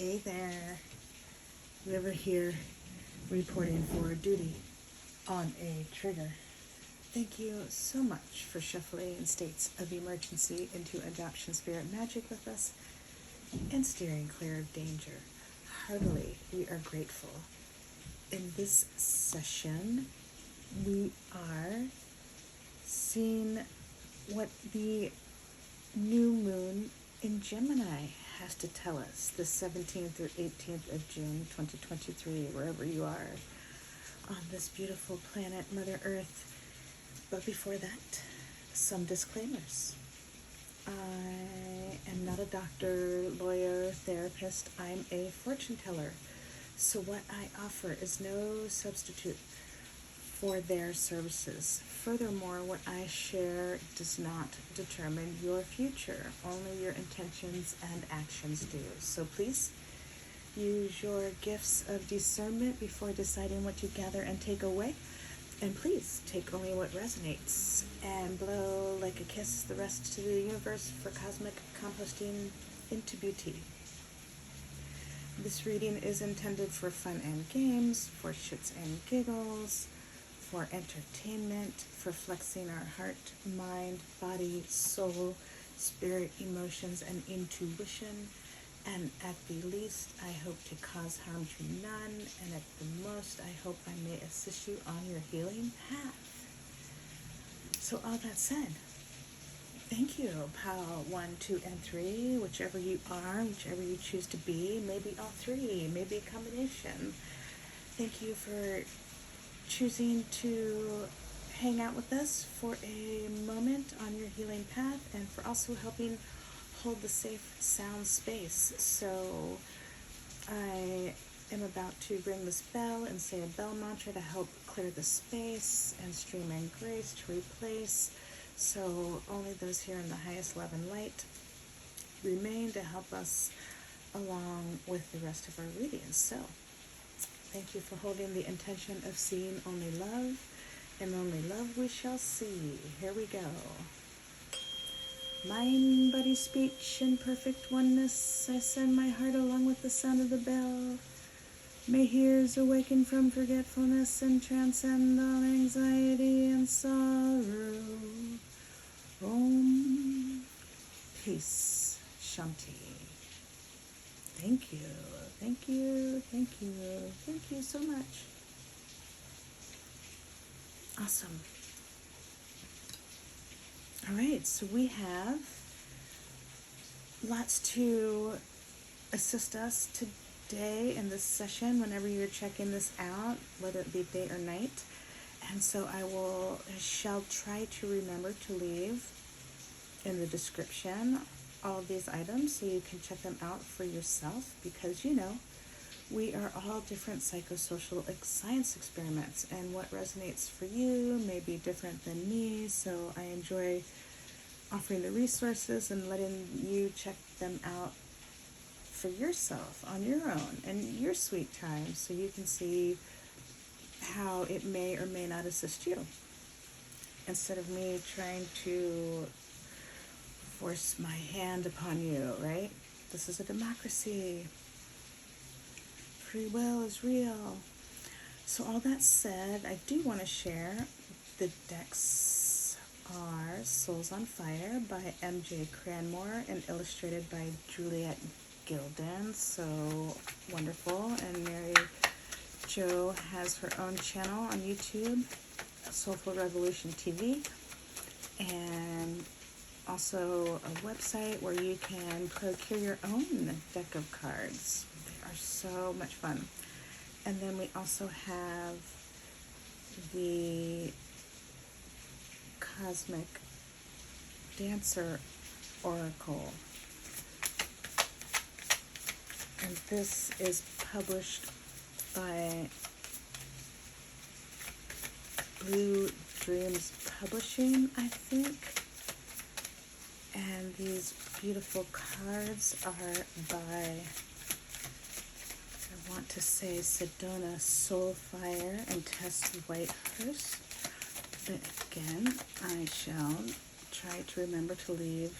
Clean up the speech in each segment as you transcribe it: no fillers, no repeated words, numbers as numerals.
Hey there, whoever here reporting for duty on a trigger. Thank you so much for shuffling in states of emergency into adoption spirit magic with us and steering clear of danger. Heartily, we are grateful. In this session, we are seeing what the new moon in Gemini has to tell us the 17th or 18th of June 2023, wherever you are on this beautiful planet, Mother Earth. But before that, some disclaimers. I am not a doctor, lawyer, therapist. I'm a fortune teller. So what I offer is no substitute for their services. Furthermore, what I share does not determine your future. Only your intentions and actions do. So please use your gifts of discernment before deciding what to gather and take away. And please take only what resonates and blow like a kiss the rest to the universe for cosmic composting into beauty. This reading is intended for fun and games, for shits and giggles, for entertainment, for flexing our heart, mind, body, soul, spirit, emotions, and intuition. And at the least, I hope to cause harm to none, and at the most, I hope I may assist you on your healing path. So all that said, thank you, pile 1, 2, and 3, whichever you are, whichever you choose to be, maybe all three, maybe a combination. Thank you for choosing to hang out with us for a moment on your healing path, and for also helping hold the safe sound space. So I am about to ring this bell and say a bell mantra to help clear the space and stream in grace to replace. So only those here in the highest love and light remain to help us along with the rest of our readings. So thank you for holding the intention of seeing only love, and only love we shall see. Here we go. Mind, body, speech, in perfect oneness, I send my heart along with the sound of the bell. May ears awaken from forgetfulness and transcend all anxiety and sorrow. Om. Peace. Shanti. Thank you. Thank you. Thank you. Thank you so much. Awesome. All right, so we have lots to assist us today in this session whenever you're checking this out, whether it be day or night. And so I shall try to remember to leave in the description all of these items so you can check them out for yourself, because we are all different psychosocial science experiments, and what resonates for you may be different than me. So I enjoy offering the resources and letting you check them out for yourself on your own and your sweet time, so you can see how it may or may not assist you, instead of me trying to force my hand upon you, right? This is a democracy. Free will is real. So all that said, I do want to share the decks are Souls on Fire by M.J. Cranmore and illustrated by Juliet Gilden. So wonderful. And Mary Jo has her own channel on YouTube, Soulful Revolution TV, and also a website where you can procure your own deck of cards. Are so much fun. And then we also have the Cosmic Dancer Oracle, and this is published by Blue Dreams Publishing, I think. And these beautiful cards are by, I want to say, Sedona Soulfire and Tess Whitehurst. But again, I shall try to remember to leave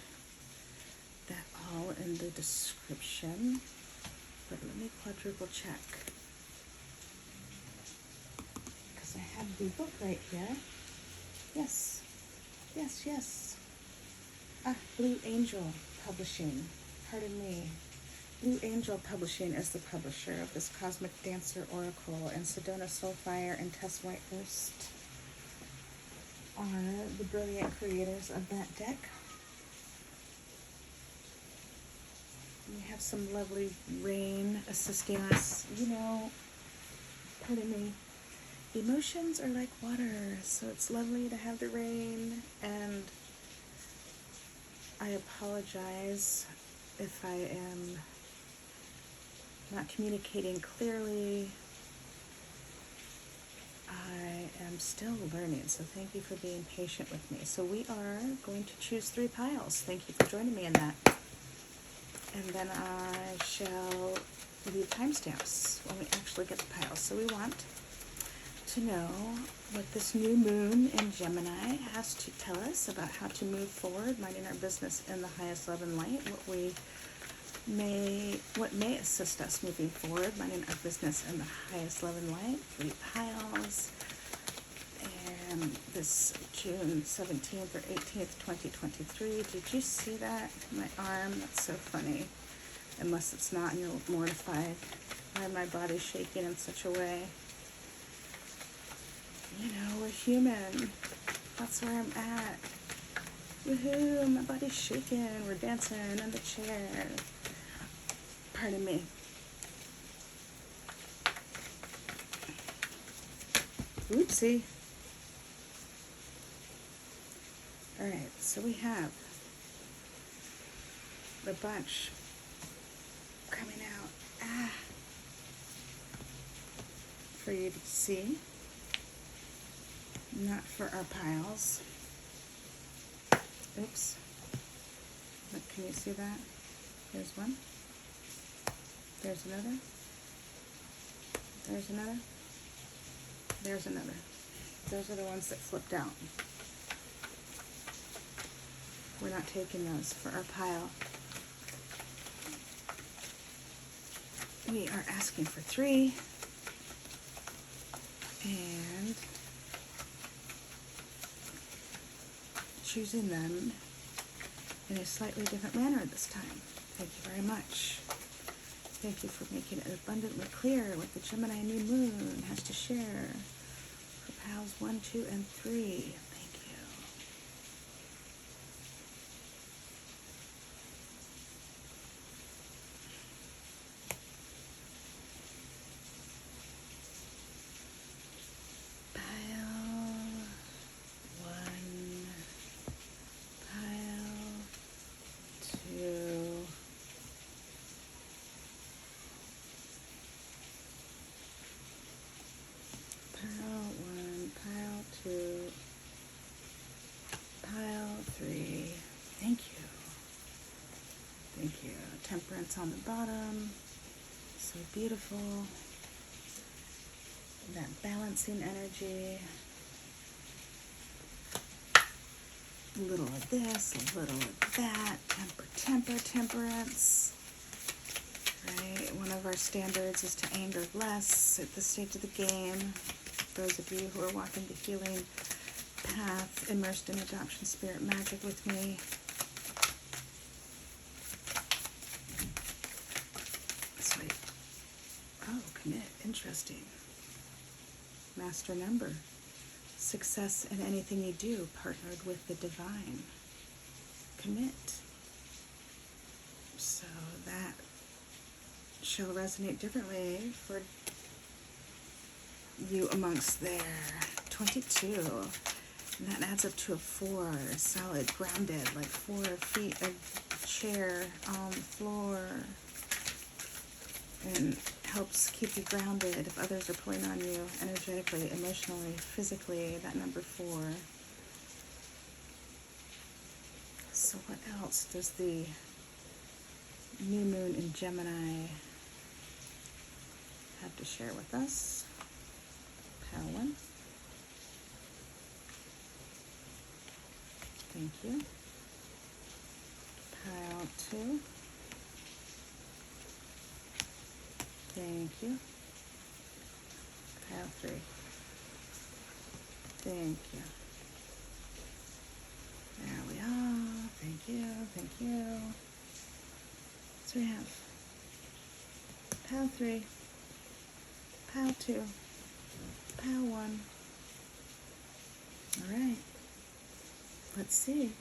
that all in the description. but let me quadruple check. Because I have the book right here. Yes, yes, yes. Blue Angel Publishing. Pardon me. Blue Angel Publishing is the publisher of this Cosmic Dancer Oracle, and Sedona Soulfire and Tess Whitehurst are the brilliant creators of that deck. We have some lovely rain assisting us. You know, pardon me, emotions are like water, so it's lovely to have the rain, and I apologize if I am not communicating clearly. I am still learning, so thank you for being patient with me. So we are going to choose 3 piles. Thank you for joining me in that. And then I shall leave timestamps when we actually get the piles. So we want to know what this new moon in Gemini has to tell us about how to move forward, minding our business in the highest love and light, what may assist us moving forward, minding our business in the highest love and light. 3 piles. And this June 17th or 18th, 2023. Did you see that? My arm? That's so funny. Unless it's not and you're mortified. Why my body's shaking in such a way. You know, we're human. That's where I'm at. Woohoo, my body's shaking. We're dancing in the chair. Pardon me. Oopsie. Alright, so we have the bunch coming out for you to see, not for our piles. Oops. Look, can you see that? There's one. There's another. There's another. There's another. Those are the ones that flipped out. We're not taking those for our pile. We are asking for 3. And choosing them in a slightly different manner this time. Thank you very much. Thank you for making it abundantly clear what the Gemini new moon has to share for piles 1, 2, and 3. Thank you. Pile 1, pile 2. Pile 1, pile 2, pile 3. Thank you. Thank you. Temperance on the bottom. So beautiful. That balancing energy. A little of this, a little of that. Temperance. Right? One of our standards is to anger less at this stage of the game. Those of you who are walking the healing path, immersed in adoption spirit magic with me. Sweet. Oh, commit. Interesting. Master number. Success in anything you do, partnered with the divine. Commit. So that shall resonate differently for you amongst there. 22. And that adds up to a 4. Solid, grounded, like 4 feet of chair on the floor. And helps keep you grounded if others are pulling on you energetically, emotionally, physically. That number 4. So what else does the new moon in Gemini have to share with us? Pile 1. Thank you. Pile 2. Thank you. Pile 3. Thank you. There we are. Thank you. Thank you. So we have pile 3, pile 2, pile 1. All right. Let's see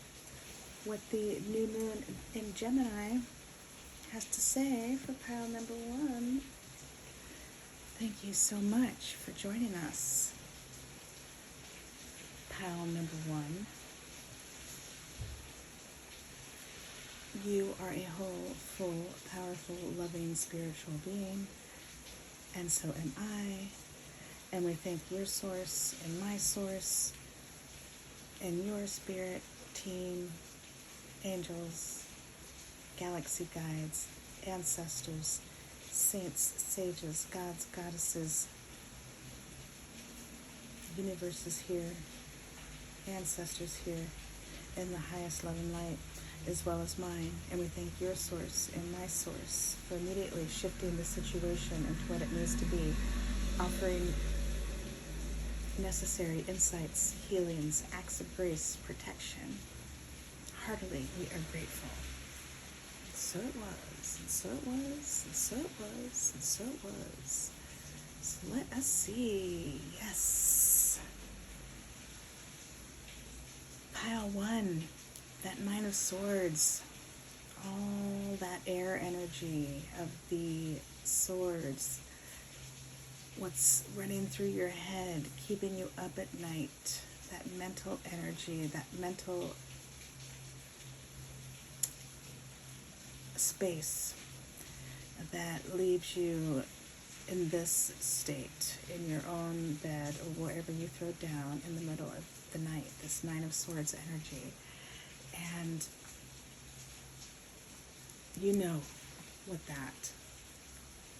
what the new moon in Gemini has to say for pile number 1. Thank you so much for joining us. Pile number 1. You are a whole, full, powerful, loving, spiritual being, and so am I. And we thank your source and my source and your spirit, team, angels, galaxy guides, ancestors, saints, sages, gods, goddesses, universes here, ancestors here, in the highest love and light, as well as mine. And we thank your source and my source for immediately shifting the situation into what it needs to be, offering necessary insights, healings, acts of grace, protection. Heartily, we are grateful. So it was, and so it was, and so it was, and so it was. So let us see. Yes. Pile 1, that 9 of Swords. All that air energy of the swords. What's running through your head, keeping you up at night. That mental energy, that mental space that leaves you in this state, in your own bed or wherever you throw down in the middle of the night, this 9 of Swords energy. And you know what that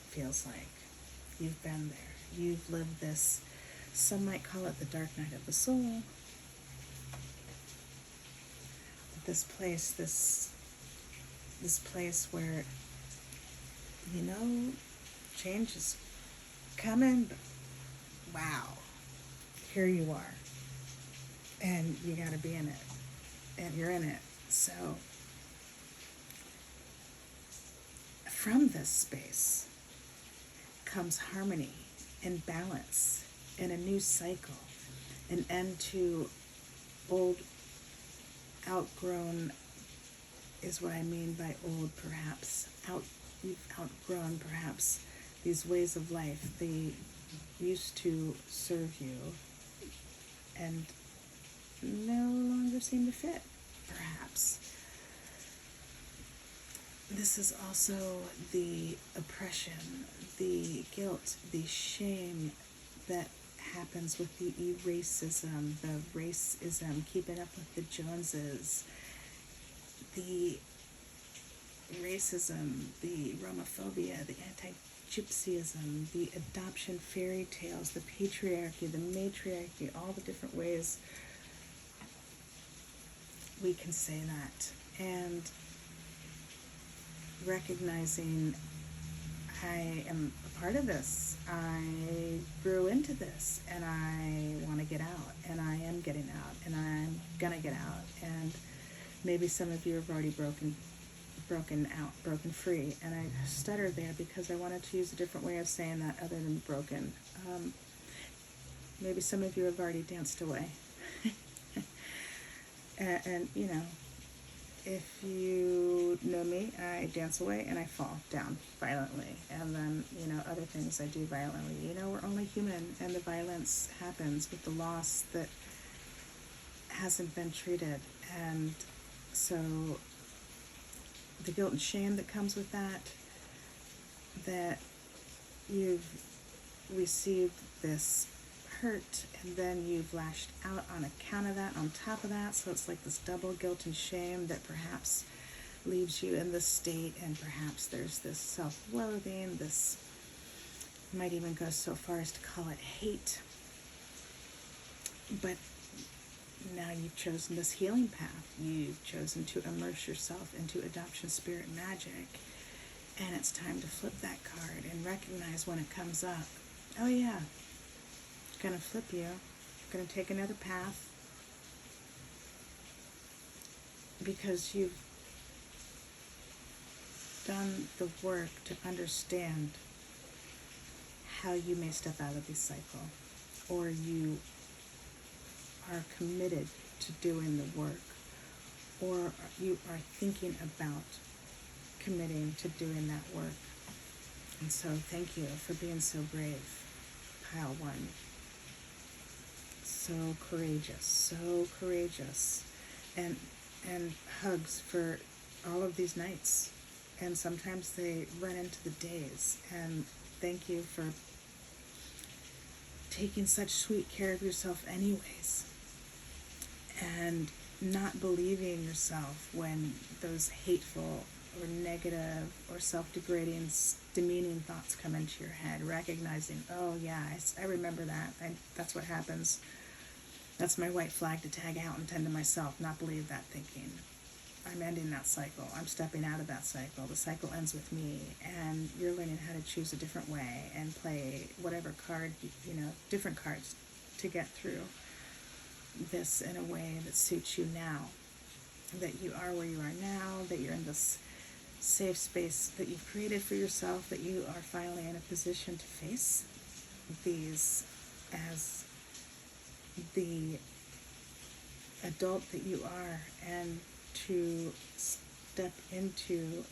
feels like. You've been there. You've lived this. Some might call it the dark night of the soul. This place, this place where, you know, change is coming, but wow, here you are. And you got to be in it. And you're in it. So, from this space comes harmony and balance and a new cycle, an end to old, outgrown is what I mean by old, perhaps. You've outgrown, perhaps, these ways of life. They used to serve you and no longer seem to fit, perhaps. This is also the oppression, the guilt, the shame that happens with the eracism, the racism, keeping up with the Joneses, the racism, the Romophobia, the anti-gypsyism, the adoption fairy tales, the patriarchy, the matriarchy, all the different ways we can say that. And recognizing I am a part of this. I grew into this and I want to get out, and I am getting out, and I'm going to get out. And maybe some of you have already broken free. And I stuttered there because I wanted to use a different way of saying that other than broken. Maybe some of you have already danced away. and you know, if you know me, I dance away and I fall down violently. And then, you know, other things I do violently. You know, we're only human, and the violence happens with the loss that hasn't been treated. And so the guilt and shame that comes with that you've received this hurt, and then you've lashed out on account of that, on top of that. So it's like this double guilt and shame that perhaps leaves you in this state, and perhaps there's this self-loathing, this, might even go so far as to call it hate. But now you've chosen this healing path. You've chosen to immerse yourself into adoption spirit magic, And it's time to flip that card and recognize when it comes up. Oh yeah, it's going to flip you. It's going to take another path because you've done the work to understand how you may step out of this cycle, or you are committed to doing the work, or you are thinking about committing to doing that work. And so thank you for being so brave, pile one. So courageous. And hugs for all of these nights. And sometimes they run into the days. And thank you for taking such sweet care of yourself anyways. And not believing yourself when those hateful or negative or self-degrading, demeaning thoughts come into your head. Recognizing, oh yeah, I remember that. That's what happens. That's my white flag to tag out and tend to myself, not believe that thinking. I'm ending that cycle. I'm stepping out of that cycle. The cycle ends with me, and you're learning how to choose a different way and play whatever card, different cards to get through this in a way that suits you now. That you are where you are now, that you're in this safe space that you've created for yourself, that you are finally in a position to face these as the adult that you are, and to step into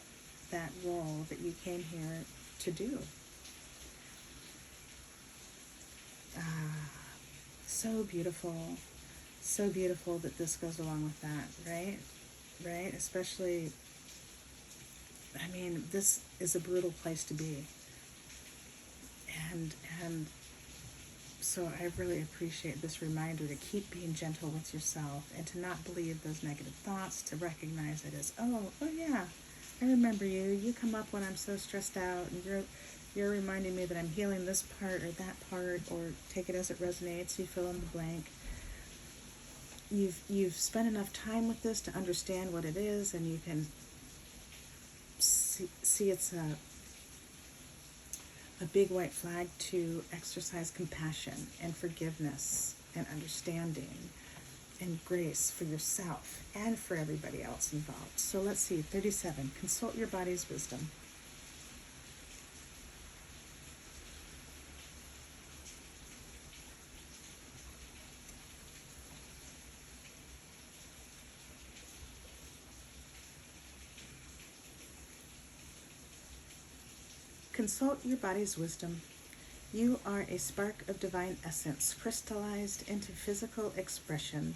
that role that you came here to do. So beautiful that this goes along with that, right? Especially, this is a brutal place to be. And so I really appreciate this reminder to keep being gentle with yourself and to not believe those negative thoughts, to recognize it as, oh yeah, I remember you. You come up when I'm so stressed out, and you're reminding me that I'm healing this part or that part, or take it as it resonates. You fill in the blank. You've spent enough time with this to understand what it is, and you can see it's a big white flag to exercise compassion and forgiveness and understanding and grace for yourself and for everybody else involved. So let's see, 37, consult your body's wisdom. Consult your body's wisdom. You are a spark of divine essence, crystallized into physical expression.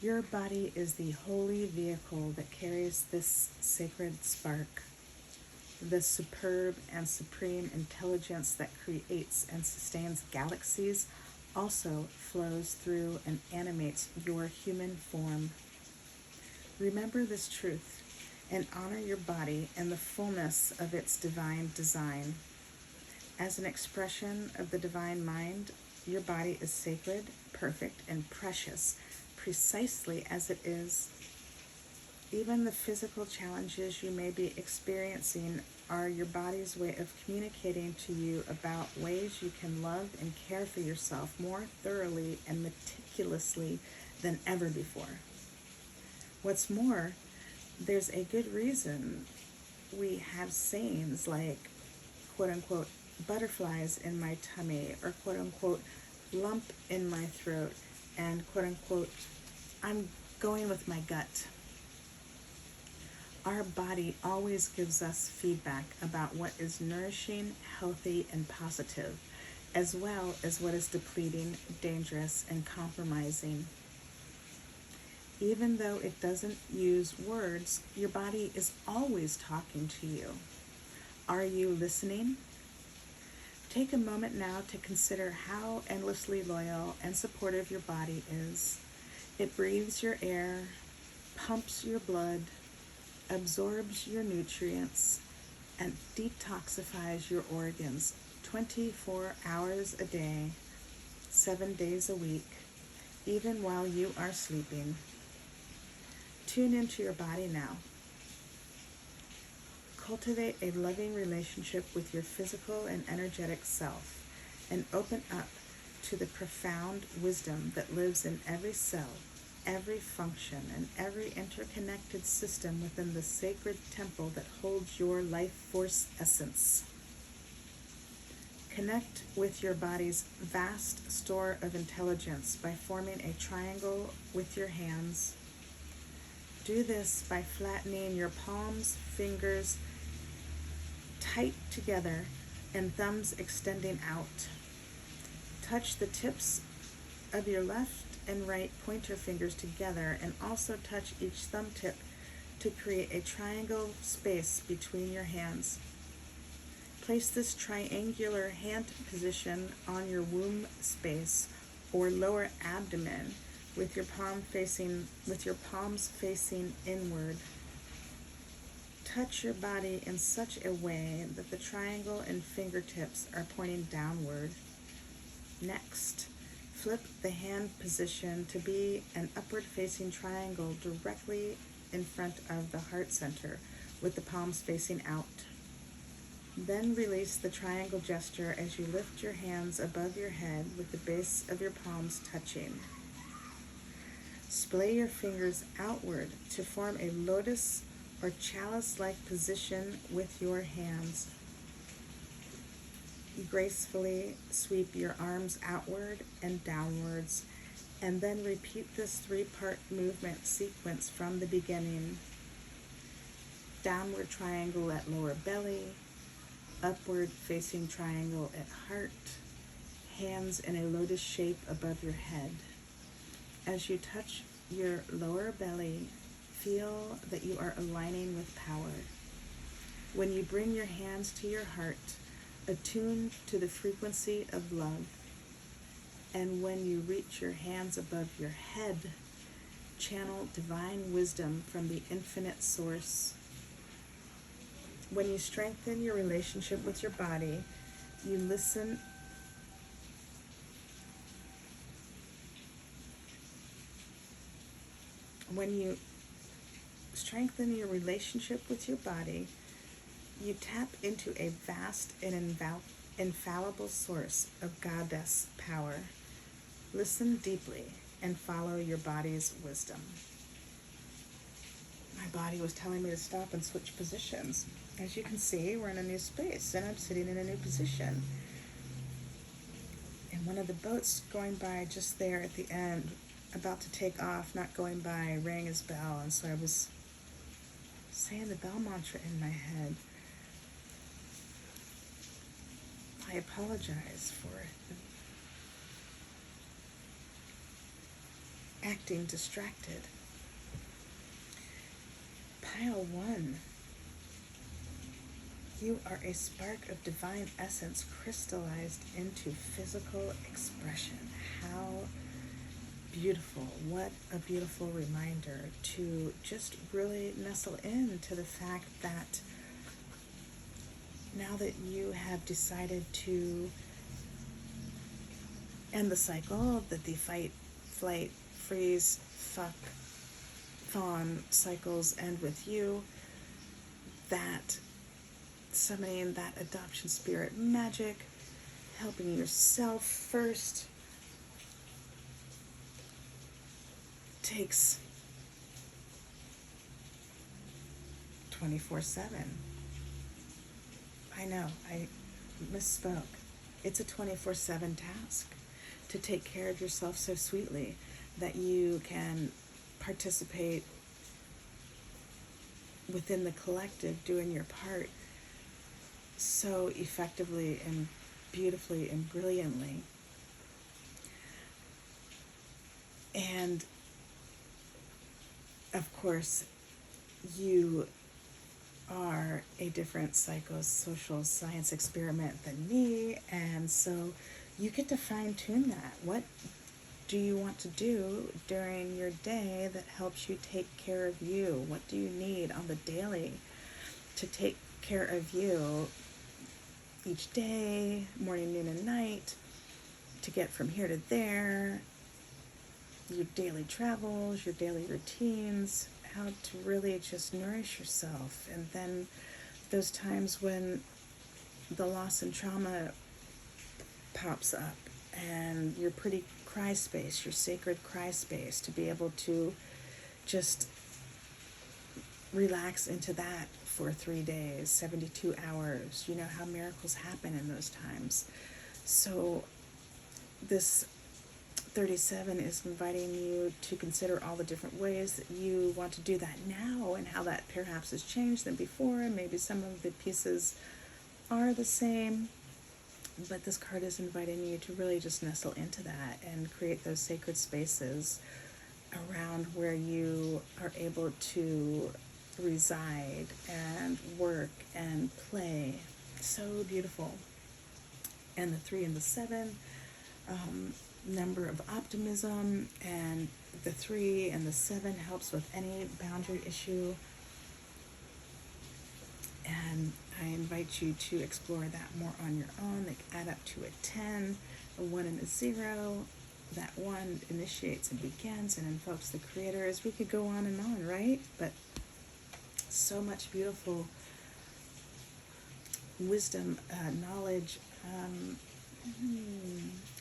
Your body is the holy vehicle that carries this sacred spark. The superb and supreme intelligence that creates and sustains galaxies also flows through and animates your human form. Remember this truth and honor your body and the fullness of its divine design. As an expression of the divine mind, your body is sacred, perfect, and precious, precisely as it is. Even the physical challenges you may be experiencing are your body's way of communicating to you about ways you can love and care for yourself more thoroughly and meticulously than ever before. What's more, there's a good reason we have sayings like, quote unquote, butterflies in my tummy, or quote unquote, lump in my throat, and quote unquote, I'm going with my gut. Our body always gives us feedback about what is nourishing, healthy, and positive, as well as what is depleting, dangerous, and compromising. Even though it doesn't use words, your body is always talking to you. Are you listening? Take a moment now to consider how endlessly loyal and supportive your body is. It breathes your air, pumps your blood, absorbs your nutrients, and detoxifies your organs 24 hours a day, 7 days a week, even while you are sleeping. Tune into your body now. Cultivate a loving relationship with your physical and energetic self, and open up to the profound wisdom that lives in every cell, every function, and every interconnected system within the sacred temple that holds your life force essence. Connect with your body's vast store of intelligence by forming a triangle with your hands. Do this by flattening your palms, fingers tight together, and thumbs extending out. Touch the tips of your left and right pointer fingers together, and also touch each thumb tip to create a triangle space between your hands. Place this triangular hand position on your womb space or lower abdomen with your palms facing inward. Touch your body in such a way that the triangle and fingertips are pointing downward. Next, flip the hand position to be an upward-facing triangle directly in front of the heart center, with the palms facing out. Then release the triangle gesture as you lift your hands above your head with the base of your palms touching. Splay your fingers outward to form a lotus or chalice-like position with your hands. Gracefully sweep your arms outward and downwards, and then repeat this three-part movement sequence from the beginning. Downward triangle at lower belly, upward facing triangle at heart, hands in a lotus shape above your head. As you touch your lower belly, feel that you are aligning with power. When you bring your hands to your heart, attune to the frequency of love. And when you reach your hands above your head, channel divine wisdom from the infinite source. When you strengthen your relationship with your body, you listen. When you strengthen your relationship with your body, you tap into a vast and infallible source of goddess power. Listen deeply and follow your body's wisdom. My body was telling me to stop and switch positions. As you can see, we're in a new space, and I'm sitting in a new position. And one of the boats going by just there at the end, about to take off, not going by, rang his bell, and so I was saying the bell mantra in my head. I apologize for acting distracted. Pile 1. You are a spark of divine essence crystallized into physical expression. How beautiful. What a beautiful reminder to just really nestle into the fact that now that you have decided to end the cycle, that the fight, flight, freeze, fuck, fawn cycles end with you, that summoning that adoption spirit magic, helping yourself first, takes 24/7. I know, I misspoke. It's a 24/7 task to take care of yourself so sweetly that you can participate within the collective, doing your part so effectively and beautifully and brilliantly. And of course, you are a different psychosocial science experiment than me, and so you get to fine-tune that. What do you want to do during your day that helps you take care of you? What do you need on the daily to take care of you each day, morning, noon, and night, to get from here to there, your daily travels, your daily routines, how to really just nourish yourself, and then those times when the loss and trauma pops up and your pretty cry space, your sacred cry space, to be able to just relax into that for 3 days, 72 hours. You know how miracles happen in those times. So this 37 is inviting you to consider all the different ways that you want to do that now, and how that perhaps has changed than before, and maybe some of the pieces are the same. But this card is inviting you to really just nestle into that and create those sacred spaces around where you are able to reside and work and play. So beautiful. And the 3 and the 7, number of optimism, and the 3 and the 7 helps with any boundary issue. And I invite you to explore that more on your own. They add up to a 10, a 1 and a 0. That 1 initiates and begins and invokes the creator. As we could go on, right? But so much beautiful wisdom, knowledge.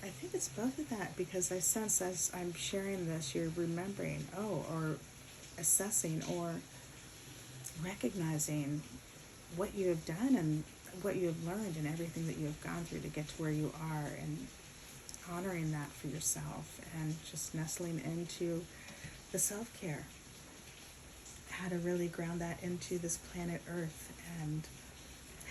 I think it's both of that, because I sense as I'm sharing this, you're remembering, or assessing or recognizing what you have done and what you have learned and everything that you have gone through to get to where you are, and honoring that for yourself, and just nestling into the self-care, how to really ground that into this planet Earth, and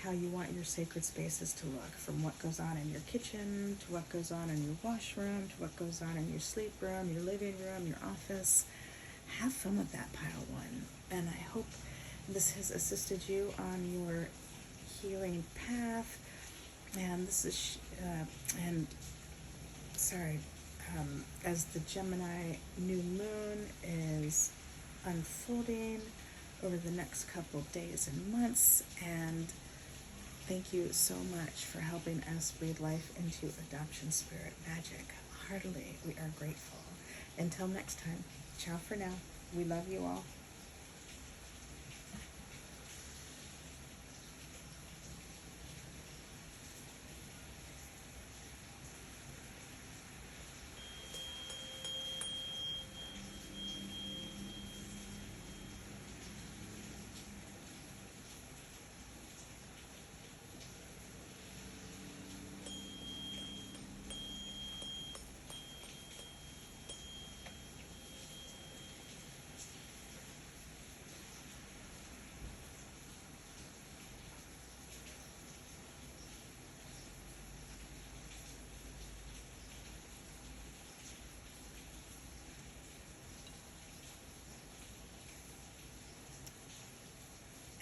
how you want your sacred spaces to look, from what goes on in your kitchen to what goes on in your washroom to what goes on in your sleep room, your living room, your office. Have fun with that, pile 1. And I hope this has assisted you on your healing path. And this is as the Gemini new moon is unfolding over the next couple days and months. And thank you so much for helping us breathe life into adoption spirit magic. Heartily, we are grateful. Until next time, ciao for now. We love you all.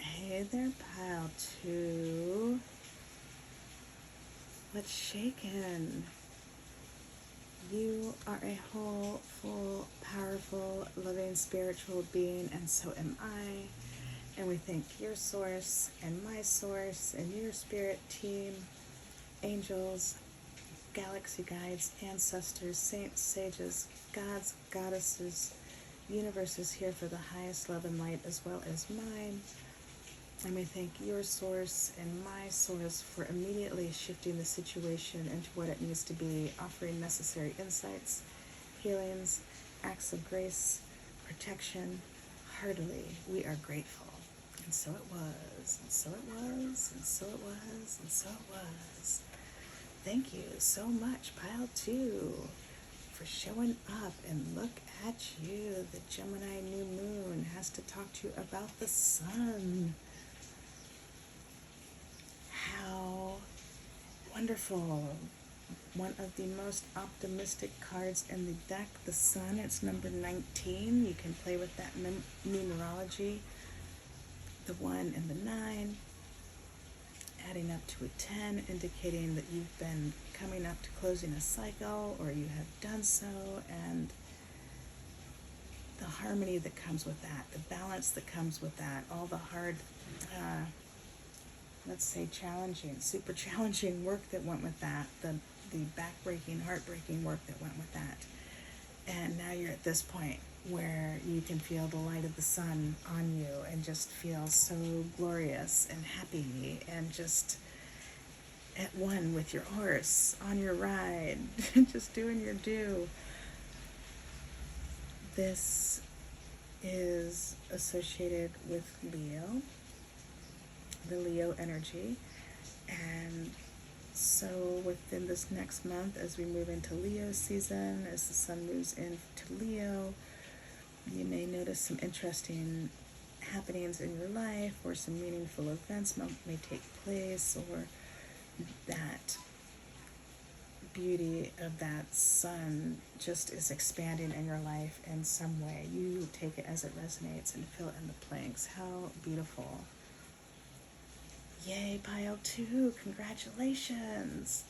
Hey there, pile 2. What's shaken? You are a whole, full, powerful, loving, spiritual being, and so am I. And we thank your source and my source and your spirit team, angels, galaxy guides, ancestors, saints, sages, gods, goddesses. Universe is here for the highest love and light, as well as mine. And we thank your source and my source for immediately shifting the situation into what it needs to be, offering necessary insights, healings, acts of grace, protection. Heartily, we are grateful. And so it was, and so it was, and so it was, and so it was. Thank you so much, pile 2, for showing up. And look at you. The Gemini new moon has to talk to you about the sun. How wonderful. One of the most optimistic cards in the deck, the sun. It's number 19. You can play with that numerology. The 1 and the 9, adding up to a 10, indicating that you've been coming up to closing a cycle, or you have done so, and the harmony that comes with that, the balance that comes with that, all the hard, let's say challenging, super challenging work that went with that, the back-breaking, heartbreaking work that went with that. And now you're at this point where you can feel the light of the sun on you and just feel so glorious and happy and just at one with your horse on your ride, just doing your due. This is associated with Leo, the Leo energy. And so within this next month, as we move into Leo season, as the sun moves into Leo, you may notice some interesting happenings in your life, or some meaningful events may take place, or that beauty of that sun just is expanding in your life in some way. You take it as it resonates and fill it in the blanks. How beautiful. Yay, pile 2, congratulations.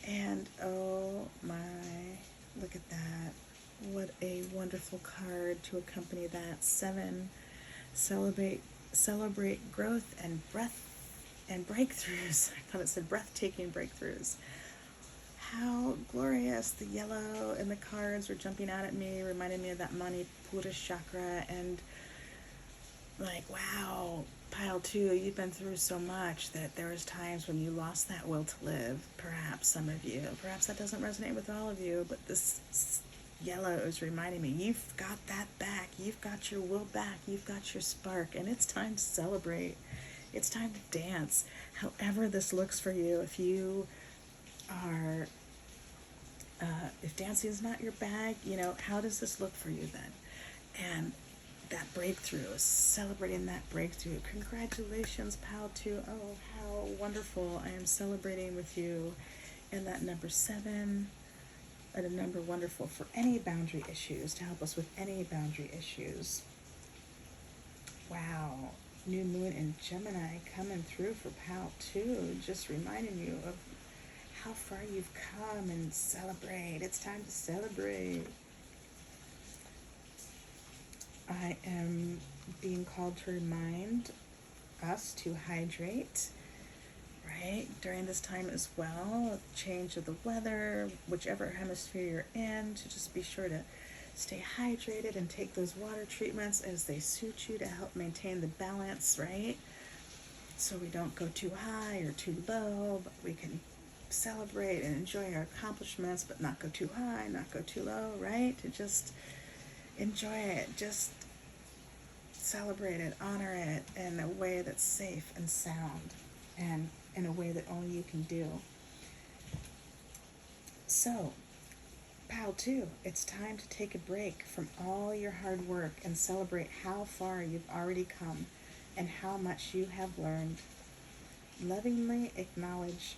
And oh my, look at that. What a wonderful card to accompany that. 7, celebrate growth and breakthroughs. I thought it said breathtaking breakthroughs. How glorious. The yellow and the cards were jumping out at me, reminding me of that Manipura chakra, and like, wow, pile 2, you've been through so much that there was times when you lost that will to live. Perhaps some of you, perhaps that doesn't resonate with all of you, but this yellow is reminding me, you've got that back, you've got your will back, you've got your spark, and it's time to celebrate. It's time to dance. However this looks for you, if you are, if dancing is not your bag, how does this look for you then? And that breakthrough, celebrating that breakthrough. Congratulations, pal 2. Oh, how wonderful. I am celebrating with you. And that number 7, a number wonderful for any boundary issues, to help us with any boundary issues. Wow. New moon in Gemini coming through for pal 2, just reminding you of how far you've come, and celebrate. It's time to celebrate. I am being called to remind us to hydrate, right, during this time as well. Change of the weather, whichever hemisphere you're in, to just be sure to stay hydrated and take those water treatments as they suit you to help maintain the balance, right? So we don't go too high or too low, but we can celebrate and enjoy our accomplishments, but not go too high, not go too low, right? To just enjoy it, just celebrate it, honor it in a way that's safe and sound, and in a way that only you can do. So, pal 2, it's time to take a break from all your hard work and celebrate how far you've already come and how much you have learned. Lovingly acknowledge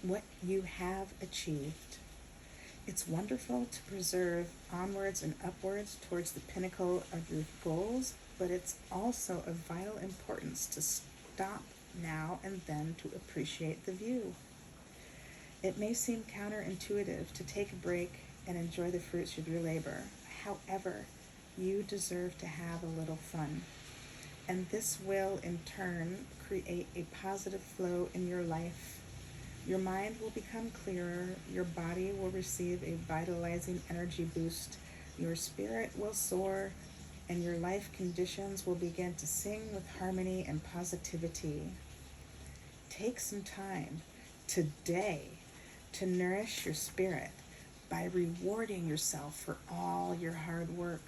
what you have achieved. It's wonderful to preserve onwards and upwards towards the pinnacle of your goals, but it's also of vital importance to stop now and then to appreciate the view. It may seem counterintuitive to take a break and enjoy the fruits of your labor. However, you deserve to have a little fun. And this will, in turn, create a positive flow in your life. Your mind will become clearer, your body will receive a vitalizing energy boost, your spirit will soar, and your life conditions will begin to sing with harmony and positivity. Take some time today to nourish your spirit by rewarding yourself for all your hard work.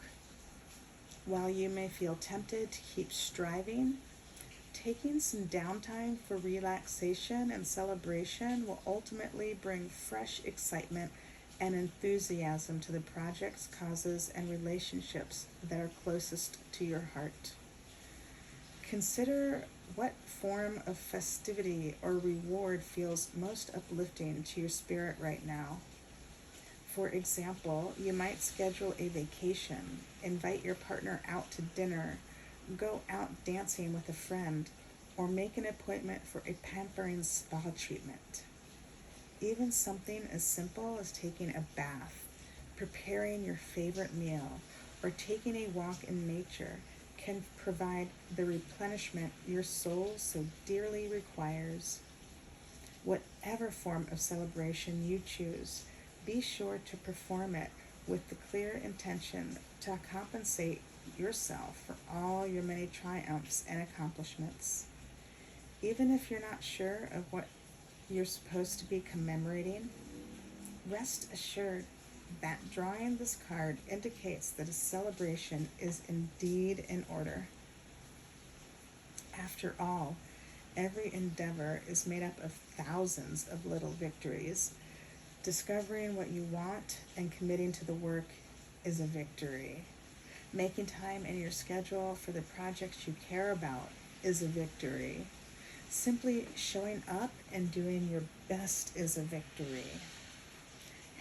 While you may feel tempted to keep striving, taking some downtime for relaxation and celebration will ultimately bring fresh excitement and enthusiasm to the projects, causes, and relationships that are closest to your heart. Consider what form of festivity or reward feels most uplifting to your spirit right now. For example, you might schedule a vacation, invite your partner out to dinner, go out dancing with a friend, or make an appointment for a pampering spa treatment. Even something as simple as taking a bath, preparing your favorite meal, or taking a walk in nature can provide the replenishment your soul so dearly requires. Whatever form of celebration you choose, Be sure to perform it with the clear intention to compensate yourself for all your many triumphs and accomplishments. Even if you're not sure of what you're supposed to be commemorating, rest assured that drawing this card indicates that a celebration is indeed in order. After all, every endeavor is made up of thousands of little victories. Discovering what you want and committing to the work is a victory. Making time in your schedule for the projects you care about is a victory. Simply showing up and doing your best is a victory.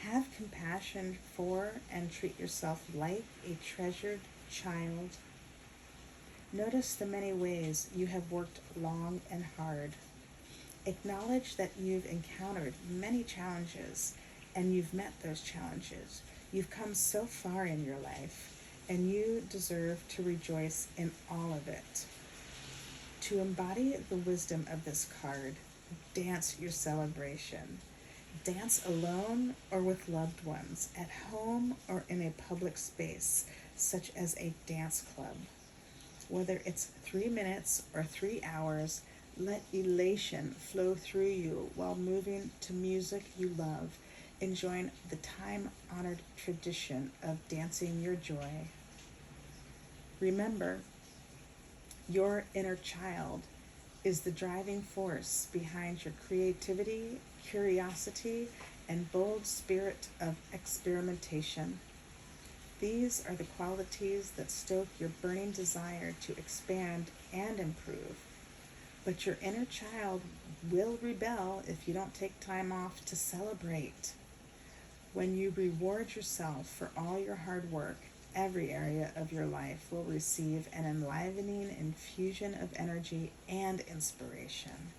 Have compassion for and treat yourself like a treasured child. Notice the many ways you have worked long and hard. Acknowledge that you've encountered many challenges and you've met those challenges. You've come so far in your life and you deserve to rejoice in all of it. To embody the wisdom of this card, dance your celebration. Dance alone or with loved ones, at home or in a public space, such as a dance club. Whether it's 3 minutes or 3 hours, let elation flow through you while moving to music you love, enjoying the time-honored tradition of dancing your joy. Remember, your inner child is the driving force behind your creativity, curiosity, and bold spirit of experimentation. These are the qualities that stoke your burning desire to expand and improve. But your inner child will rebel if you don't take time off to celebrate. When you reward yourself for all your hard work, every area of your life will receive an enlivening infusion of energy and inspiration.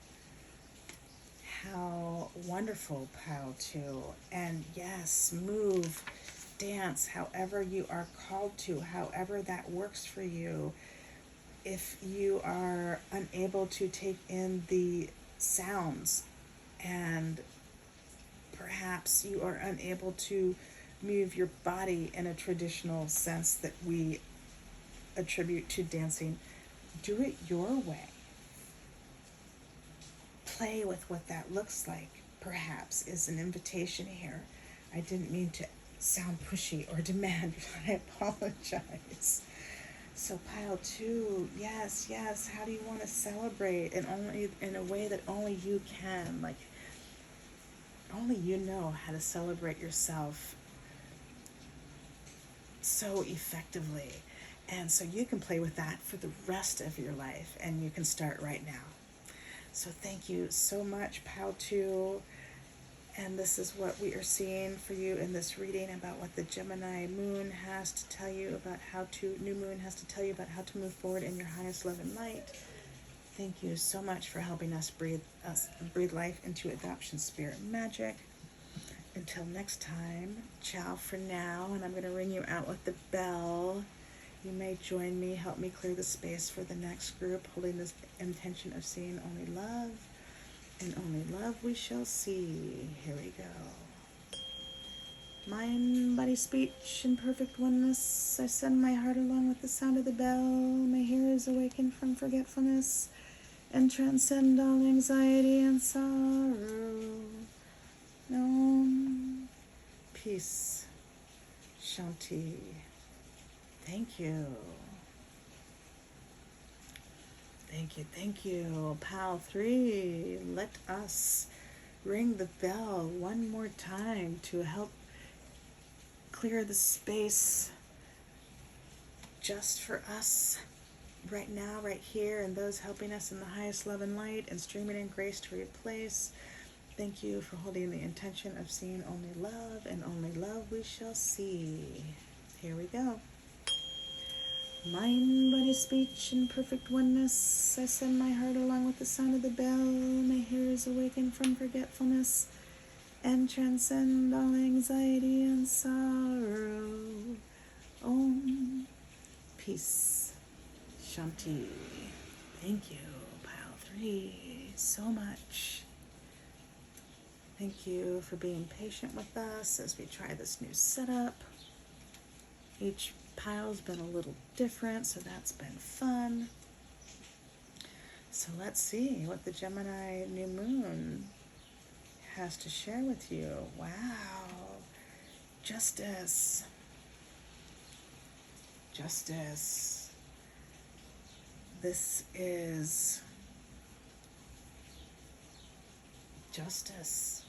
How wonderful, Pile 2. And yes, move, dance, however you are called to, however that works for you. If you are unable to take in the sounds and perhaps you are unable to move your body in a traditional sense that we attribute to dancing, do it your way. Play with what that looks like, perhaps, is an invitation here. I didn't mean to sound pushy or demand, I apologize. So Pile 2, yes, how do you want to celebrate? And only in a way that only you can, like only you know how to celebrate yourself so effectively. And so you can play with that for the rest of your life, and you can start right now. So thank you so much, Pile 2. And this is what we are seeing for you in this reading about what the Gemini moon has to tell you about new moon has to tell you about how to move forward in your highest love and light. Thank you so much for helping us breathe life into adoption spirit magic. Until next time, ciao for now, and I'm going to ring you out with the bell. You may join me, help me clear the space for the next group, holding this intention of seeing only love, and only love we shall see. Here we go. Mind, body, speech, in perfect oneness, I send my heart along with the sound of the bell. My hearers awaken from forgetfulness and transcend all anxiety and sorrow. Om. Peace. Shanti. Thank you. Thank you. Pile 3, let us ring the bell one more time to help clear the space just for us right now, right here, and those helping us in the highest love and light and streaming in grace to replace. Thank you for holding the intention of seeing only love, and only love we shall see. Here we go. Mind, body, speech, in perfect oneness, I send my heart along with the sound of the bell. My hearers awaken from forgetfulness and transcend all anxiety and sorrow. Om. Peace. Shanti. Thank you, Pile 3, so much. Thank you for being patient with us as we try this new setup. Each pile's been a little different, so that's been fun. So let's see what the Gemini new moon has to share with you. Wow. Justice. Justice. This is justice.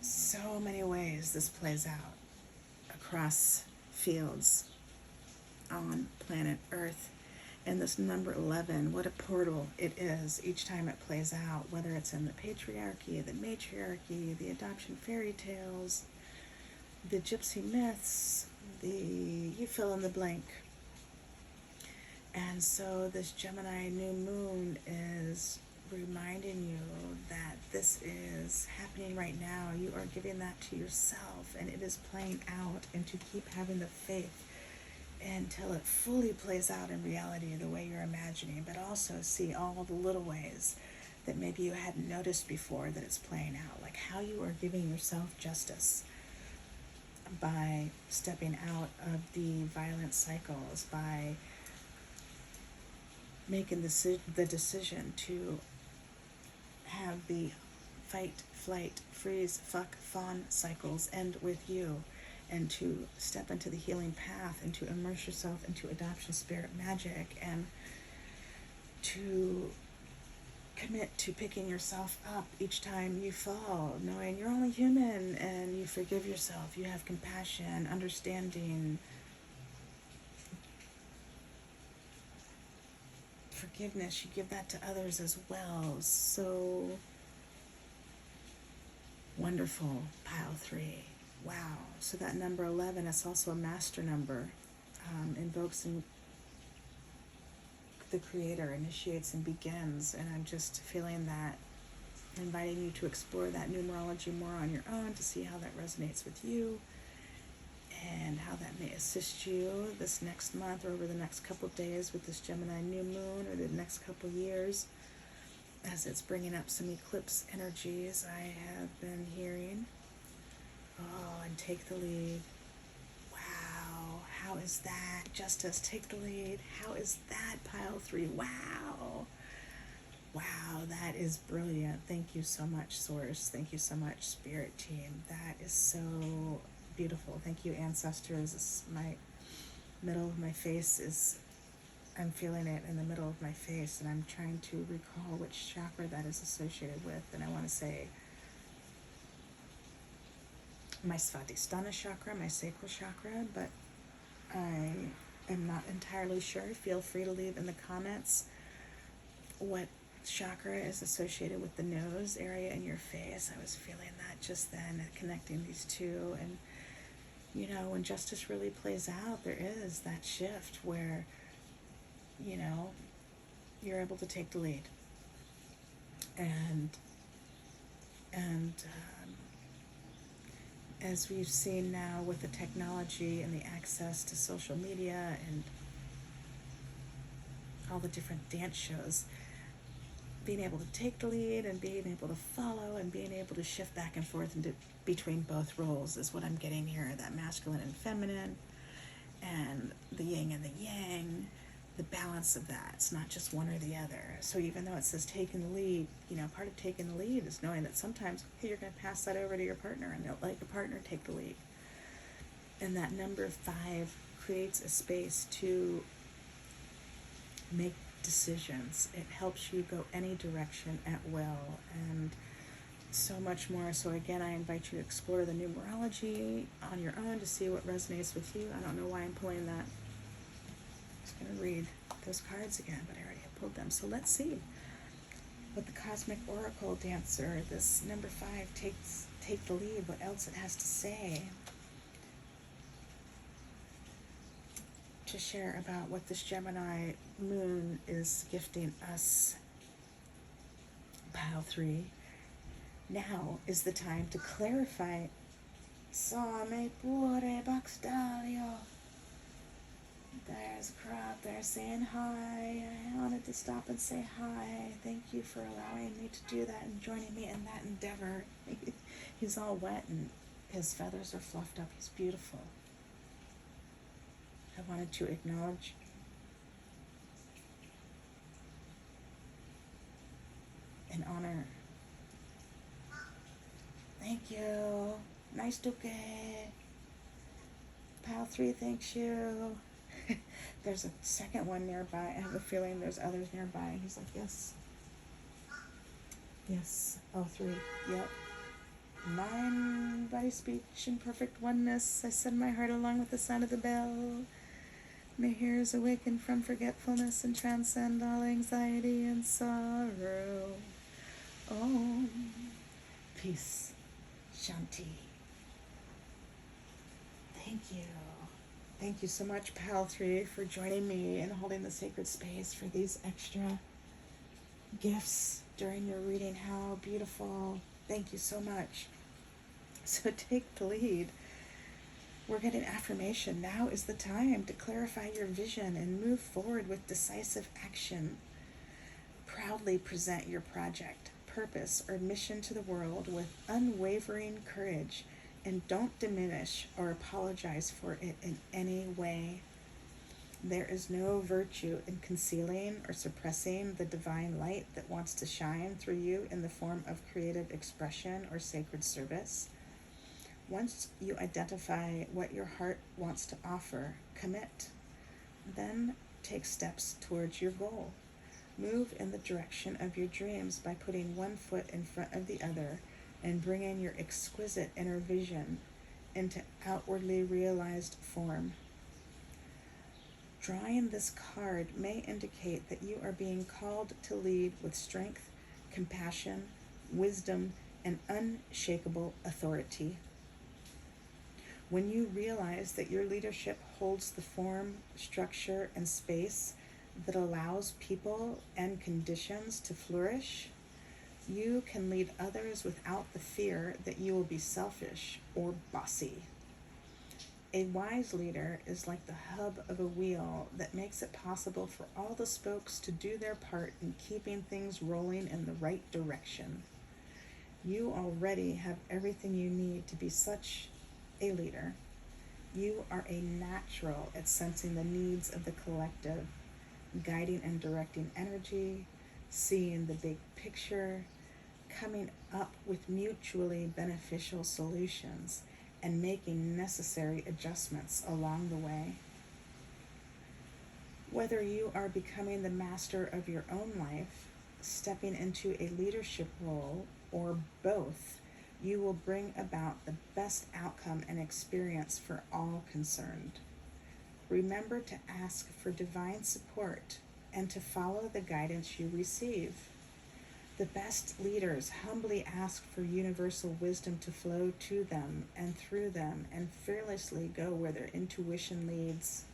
So many ways this plays out across fields on planet Earth. And this number 11, what a portal it is each time it plays out, whether it's in the patriarchy, the matriarchy, the adoption fairy tales, the gypsy myths, you fill in the blank. And so this Gemini new moon is reminding you that this is happening right now. You are giving that to yourself, and it is playing out, and to keep having the faith until it fully plays out in reality the way you're imagining, but also see all the little ways that maybe you hadn't noticed before that it's playing out, like how you are giving yourself justice by stepping out of the violent cycles, by making the decision to have the fight, flight, freeze, fuck, fawn cycles end with you, and to step into the healing path, and to immerse yourself into adoption spirit magic, and to commit to picking yourself up each time you fall, knowing you're only human, and you forgive yourself, you have compassion, understanding, forgiveness, you give that to others as well. So wonderful. Pile 3. Wow. So that number 11 is also a master number. Invokes the creator, initiates and begins. And I'm just feeling that, inviting you to explore that numerology more on your own, to see how that resonates with you, and how that may assist you this next month or over the next couple days with this Gemini new moon, or the next couple years, as it's bringing up some eclipse energies I have been hearing. Oh, and take the lead. Wow, how is that? Justice, take the lead. How is that, pile 3? Wow. Wow, that is brilliant. Thank you so much, Source. Thank you so much, Spirit Team. That is so beautiful. Thank you, ancestors. My middle of my face is, I'm feeling it in the middle of my face, and I'm trying to recall which chakra that is associated with. And I want to say my Svadhisthana chakra, my sacral chakra, but I am not entirely sure. Feel free to leave in the comments what chakra is associated with the nose area in your face. I was feeling that just then, connecting these two. And you know, when justice really plays out, there is that shift where, you know, you're able to take the lead. And as we've seen now with the technology and the access to social media and all the different dance shows, being able to take the lead and being able to follow and being able to shift back and forth into between both roles is what I'm getting here. That masculine and feminine, and the yin and the yang, the balance of that. It's not just one or the other. So even though it says taking the lead, you know, part of taking the lead is knowing that sometimes, hey, you're going to pass that over to your partner, and they'll let your partner take the lead. And that number 5 creates a space to make decisions. It helps you go any direction at will, and so much more. So again, I invite you to explore the numerology on your own to see what resonates with you. I don't know why I'm pulling that. I'm just going to read those cards again, but I already have pulled them. So let's see what the Cosmic Oracle Dancer, this number 5, take the lead, what else it has to say to share about what this Gemini moon is gifting us. Pile 3. Now is the time to clarify. Some pure Baxdalio. There's a crop there saying hi. to stop and say hi. Thank you for allowing me to do that and joining me in that endeavor. He's all wet and his feathers are fluffed up. He's beautiful. I wanted to acknowledge and honor. Thank you. Nice Duque. Pal 3, thanks you. There's a second one nearby. I have a feeling there's others nearby. He's like, yes. Yes. Oh, 3. Yep. Mind, body, speech, and perfect oneness. I send my heart along with the sound of the bell. May hearers awaken from forgetfulness and transcend all anxiety and sorrow. Om. Peace. Shanti. Thank you. Thank you so much, Pal 3, for joining me and holding the sacred space for these extra gifts during your reading. How beautiful. Thank you so much. So take the lead. We're getting affirmation. Now is the time to clarify your vision and move forward with decisive action. Proudly present your project, purpose, or mission to the world with unwavering courage, and don't diminish or apologize for it in any way. There is no virtue in concealing or suppressing the divine light that wants to shine through you in the form of creative expression or sacred service. Once you identify what your heart wants to offer, commit. Then take steps towards your goal. Move in the direction of your dreams by putting one foot in front of the other and bringing your exquisite inner vision into outwardly realized form. Drawing this card may indicate that you are being called to lead with strength, compassion, wisdom, and unshakable authority. When you realize that your leadership holds the form, structure, and space that allows people and conditions to flourish, you can lead others without the fear that you will be selfish or bossy. A wise leader is like the hub of a wheel that makes it possible for all the spokes to do their part in keeping things rolling in the right direction. You already have everything you need to be such a leader. You are a natural at sensing the needs of the collective, guiding and directing energy, seeing the big picture, coming up with mutually beneficial solutions, and making necessary adjustments along the way. Whether you are becoming the master of your own life, stepping into a leadership role, or both, you will bring about the best outcome and experience for all concerned. Remember to ask for divine support and to follow the guidance you receive. The best leaders humbly ask for universal wisdom to flow to them and through them and fearlessly go where their intuition leads.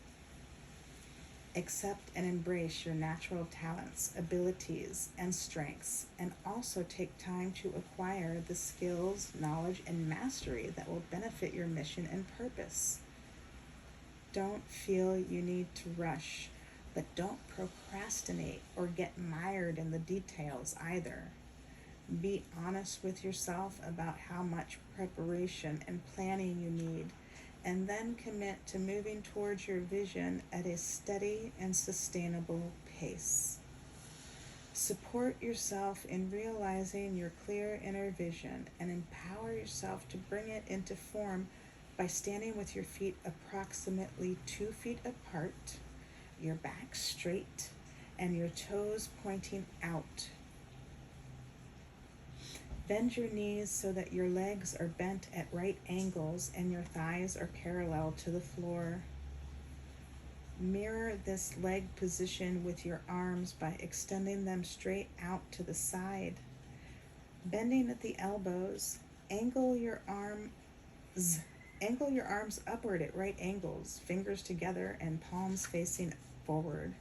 Accept and embrace your natural talents, abilities, and strengths, and also take time to acquire the skills, knowledge, and mastery that will benefit your mission and purpose. Don't feel you need to rush, but don't procrastinate or get mired in the details either. Be honest with yourself about how much preparation and planning you need, and then commit to moving towards your vision at a steady and sustainable pace. Support yourself in realizing your clear inner vision and empower yourself to bring it into form by standing with your feet approximately 2 feet apart, your back straight, and your toes pointing out. Bend your knees so that your legs are bent at right angles and your thighs are parallel to the floor. Mirror this leg position with your arms by extending them straight out to the side. Bending at the elbows, angle your arms upward at right angles, fingers together and palms facing forward.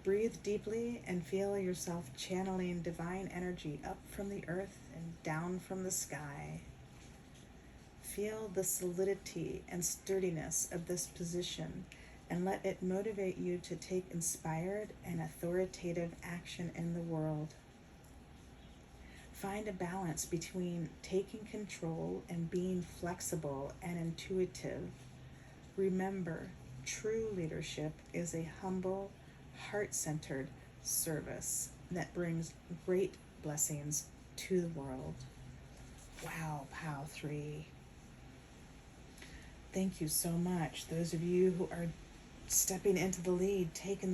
Breathe deeply and feel yourself channeling divine energy up from the earth and down from the sky. Feel the solidity and sturdiness of this position and let it motivate you to take inspired and authoritative action in the world. Find a balance between taking control and being flexible and intuitive. Remember, true leadership is a humble, heart-centered service that brings great blessings to the world. Wow, Pile 3. Thank you so much. Those of you who are stepping into the lead, taking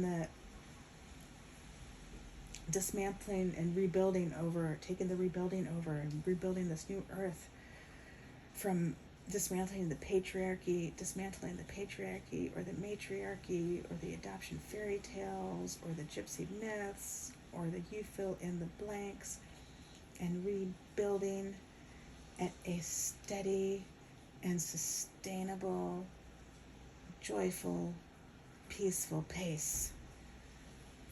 the dismantling and rebuilding over, taking the rebuilding over and rebuilding this new earth from dismantling the patriarchy or the matriarchy or the adoption fairy tales or the gypsy myths or the you fill in the blanks, and rebuilding at a steady and sustainable, joyful, peaceful pace.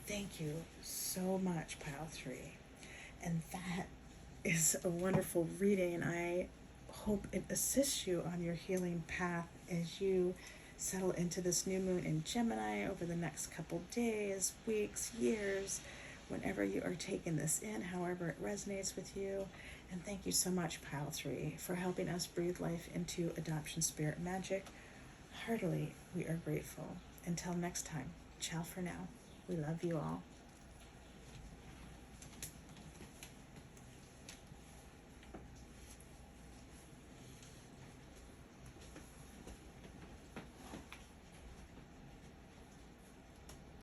Thank you so much, Pile 3. And that is a wonderful reading. I hope it assists you on your healing path as you settle into this new moon in Gemini over the next couple days, weeks, years, whenever you are taking this in, however it resonates with you. And thank you so much, Pile 3, for helping us breathe life into adoption spirit magic. Heartily, we are grateful. Until next time, ciao for now. We love you all.